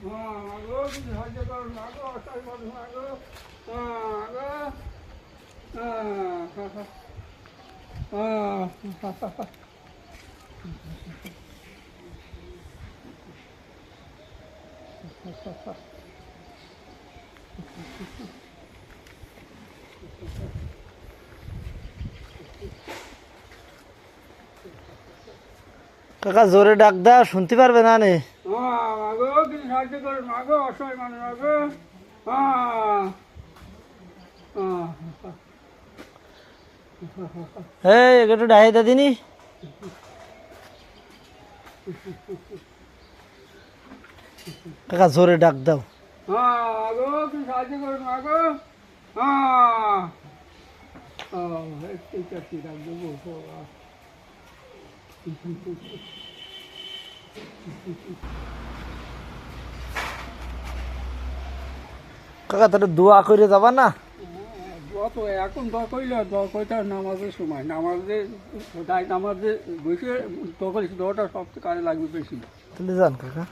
মাগো কিছু সাহায্য করো মাগো অসহায় মানুষ মাগো মাগো কাকা জোরে ডাক দাও, শুনতে পারবে না নে। মাগো কিছু সাহায্য করো মাগো অসহায় মানুষ মাগো এই একটু ডাই দিনি। কাকা জোরে ডাক দাও। মাগো কিছু সাহায্য করো মাগো ঠিক আছে ডাক দেবো কাকা তোর দোয়া করে যাবা না? তো এখন দোয়া কইলে দোয়া কইতে নামাজের সময় নামাজে নামাজে বসে দোয়া করিস দোয়াটা সবচেয়ে কাজে লাগবে বেশি। তাহলে যান কাকা।